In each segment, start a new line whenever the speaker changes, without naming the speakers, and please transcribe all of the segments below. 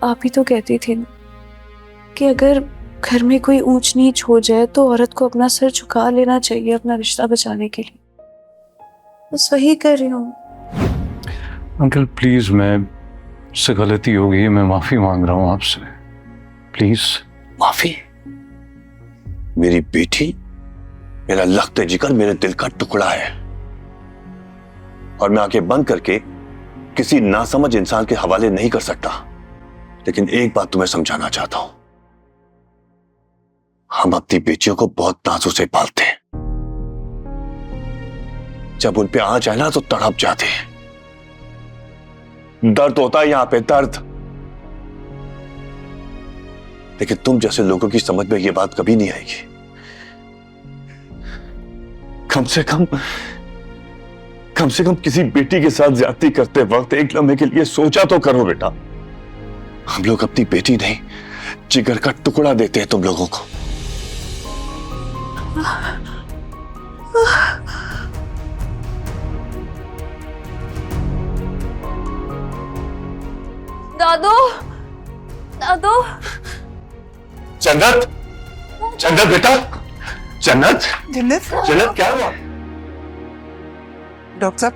आप ही तो कहती थी ना कि अगर घर में कोई ऊंच नीच हो जाए तो औरत को अपना सर झुका लेना चाहिए अपना रिश्ता बचाने के लिए। बस वही कर रही हूँ।
अंकल प्लीज, से गलती हो गई, मैं माफी मांग रहा हूँ आपसे, प्लीज।
माफी? मेरी बेटी मेरा लख्त जिगर, मेरे दिल का टुकड़ा है, और मैं आंखें बंद करके किसी नासमझ इंसान के हवाले नहीं कर सकता। लेकिन एक बात तुम्हें समझाना चाहता हूं, हम अपनी बेटियों को बहुत नाजों से पालते हैं। जब उन पे आ जाए ना तो तड़प जाते हैं। दर्द होता है यहां पे, दर्द। लेकिन तुम जैसे लोगों की समझ में यह बात कभी नहीं आएगी। कम से कम किसी बेटी के साथ ज्यादती करते वक्त एक लम्हे के लिए सोचा तो करो बेटा। हम लोग अपनी बेटी नहीं, जिगर का टुकड़ा देते हैं तुम लोगों को।
दादू, दादू।
जन्नत, जन्नत बेटा, जन्नत,
जन्नत,
जन्नत क्या हुआ?
डॉक्टर साहब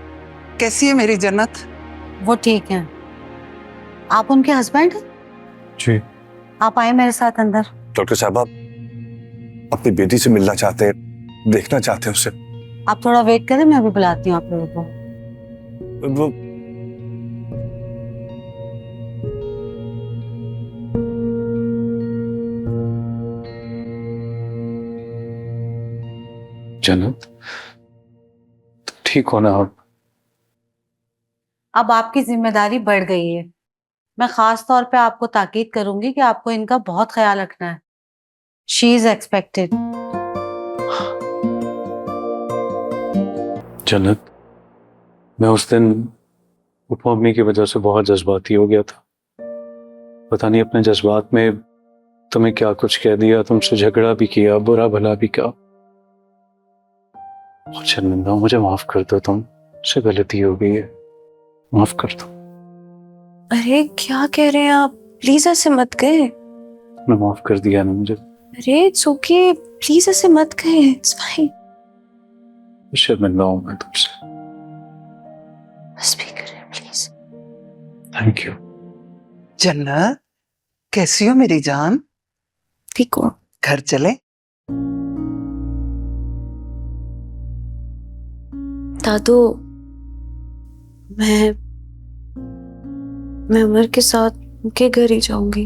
कैसी है मेरी जन्नत?
वो ठीक है। आप उनके हस्बैंड हैं?
जी।
आप आए मेरे साथ अंदर।
डॉक्टर साहब, आप अपनी बेटी से मिलना चाहते हैं, देखना चाहते हैं उससे।
आप थोड़ा वेट करें, मैं अभी बुलाती हूँ आप लोगों को।
वो
जन्नत, ठीक हो ना आप?
अब आपकी जिम्मेदारी बढ़ गई है। मैं खास तौर पे आपको ताकीद करूंगी कि आपको इनका बहुत ख्याल रखना है। She is expected.
जन्नत, मैं उस दिन उपमा अम्मी की वजह से बहुत जज्बाती हो गया था। पता नहीं अपने जज्बात में तुम्हें क्या कुछ कह दिया, तुमसे झगड़ा भी किया, बुरा भला भी कहा। बहुत शर्मिंदा हूं, मुझे माफ कर दो, तुमसे गलती हो गई है, माफ कर दो।
अरे क्या कह रहे हैं आप? प्लीज ऐसे मत कहे।
मैं माफ कर दिया ना मुझे।
अरे इट्स ओके, प्लीज ऐसे मत कहे, इट्स फाइन।
शर्मिंदा हूं मैं तुमसे।
बस भी करें प्लीज।
Thank you.
जन्नत कैसी हो मेरी जान?
ठीक हो?
घर चले?
दादू, मैं उमर के साथ उनके घर ही जाऊंगी।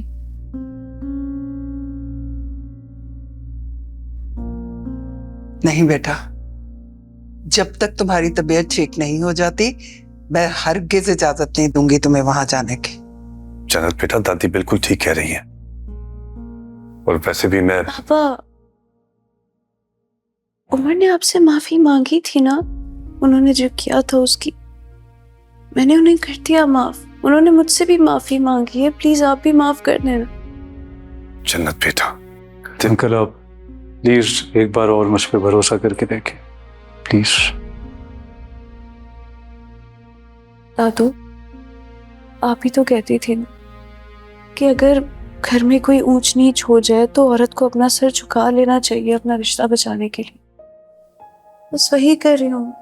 नहीं बेटा, जब तक तुम्हारी तबीयत ठीक नहीं हो जाती मैं हरगिज इजाजत नहीं दूंगी तुम्हें वहां जाने की।
जन्नत बेटा, दादी बिल्कुल ठीक कह रही हैं। और वैसे भी मैं
पापा, उमर ने आपसे माफी मांगी थी ना? उन्होंने जो किया था उसकी, मैंने उन्हें कर दिया माफ। उन्होंने मुझसे भी माफी मांगी है, प्लीज आप भी माफ कर देना।
जन्नत बेटा,
अंकल आप प्लीज एक बार और मुझ पर भरोसा करके देखें, प्लीज।
दादू, आप ही तो कहती थी ना कि अगर घर में कोई ऊंच नीच हो जाए तो औरत को अपना सर झुका लेना चाहिए अपना रिश्ता बचाने के लिए। बस वही कर रही हूँ।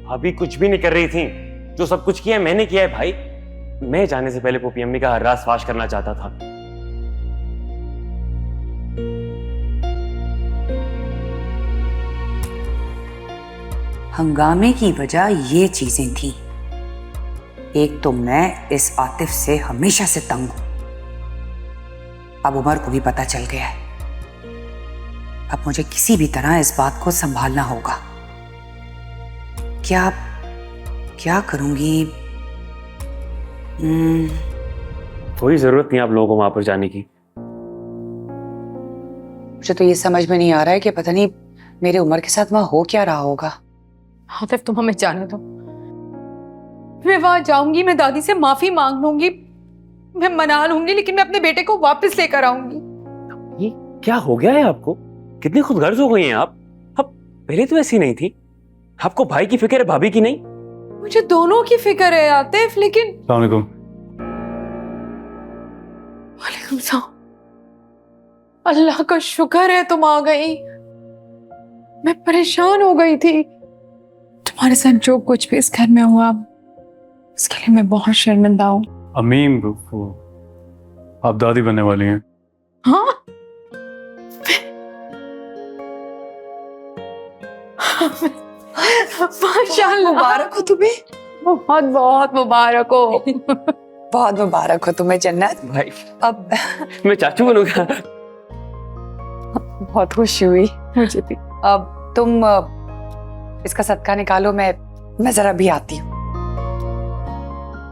अभी कुछ भी नहीं कर रही थी, जो सब कुछ किया मैंने किया है भाई। मैं जाने से पहले पोपी अम्मी का हर राज फाश करना चाहता था।
हंगामे की वजह ये चीजें थी। एक तो मैं इस आतिफ से हमेशा से तंग हूं, अब उमर को भी पता चल गया है। अब मुझे किसी भी तरह इस बात को संभालना होगा। क्या करूंगी?
कोई जरूरत नहीं आप लोगों को वहां पर जाने की।
मुझे तो ये समझ में नहीं आ रहा है कि पता नहीं मेरे उमर के साथ वहां हो क्या रहा होगा।
आतिफ तुम हमें जाने दो। मैं वहां जाऊंगी, मैं दादी से माफी मांग लूंगी, मैं मना लूंगी, लेकिन मैं अपने बेटे को वापस लेकर आऊंगी।
ये क्या हो गया है आपको? कितनी खुदगर्ज हो गई हैं आप। अब पहले तो ऐसी नहीं थी। आपको भाई की फिक्र है, भाभी की नहीं?
मुझे दोनों की फिक्र है आतिफ, लेकिन
अस्सलाम वालेकुम।
अल्लाह का शुक्र है तुम आ गई। मैं परेशान हो गई थी। तुम्हारे साथ जो कुछ भी इस घर में हुआ उसके लिए मैं बहुत शर्मिंदा हूँ।
अम्मी, वो आप दादी बनने वाली हैं।
हाँ माशाल्लाह,
मुबारक हो तुम्हें,
बहुत बहुत मुबारक हो।
बहुत मुबारक हो तुम्हें जन्नत।
भाई
अब
मैं चाचू बनूंगा।
बहुत खुशी हुई।
मुझे भी।
अब तुम इसका सदका निकालो, मैं जरा भी आती हूँ।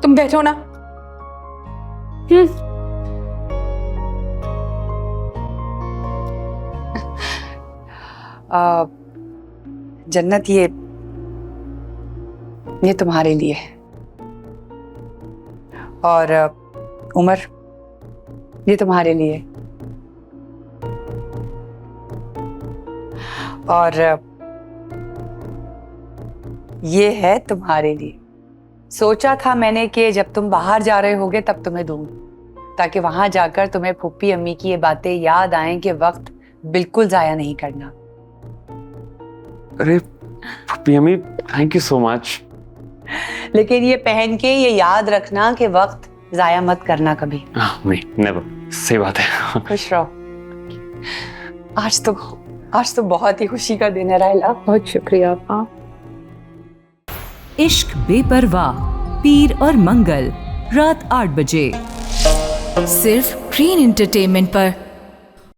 तुम बैठो ना।
जन्नत, ये तुम्हारे लिए है। और उमर, ये तुम्हारे लिए। और ये है तुम्हारे लिए। सोचा था मैंने कि जब तुम बाहर जा रहे होगे तब तुम्हें दूंगी, ताकि वहां जाकर तुम्हें फुप्पी अम्मी की ये बातें याद आएं कि वक्त बिल्कुल जाया नहीं करना।
अरे पप्पी अम्मी, थैंक यू सो मच।
लेकिन ये पहन के ये याद रखना कि वक्त जाया मत करना कभी।
नहीं, नेवर। सही बात है।
खुश रहो। आज तो बहुत ही खुशी का दिन है रायला।
बहुत शुक्रिया आप।
इश्क बेपरवाह, पीर और मंगल, रात 8 बजे, सिर्फ ग्रीन एंटरटेनमेंट पर।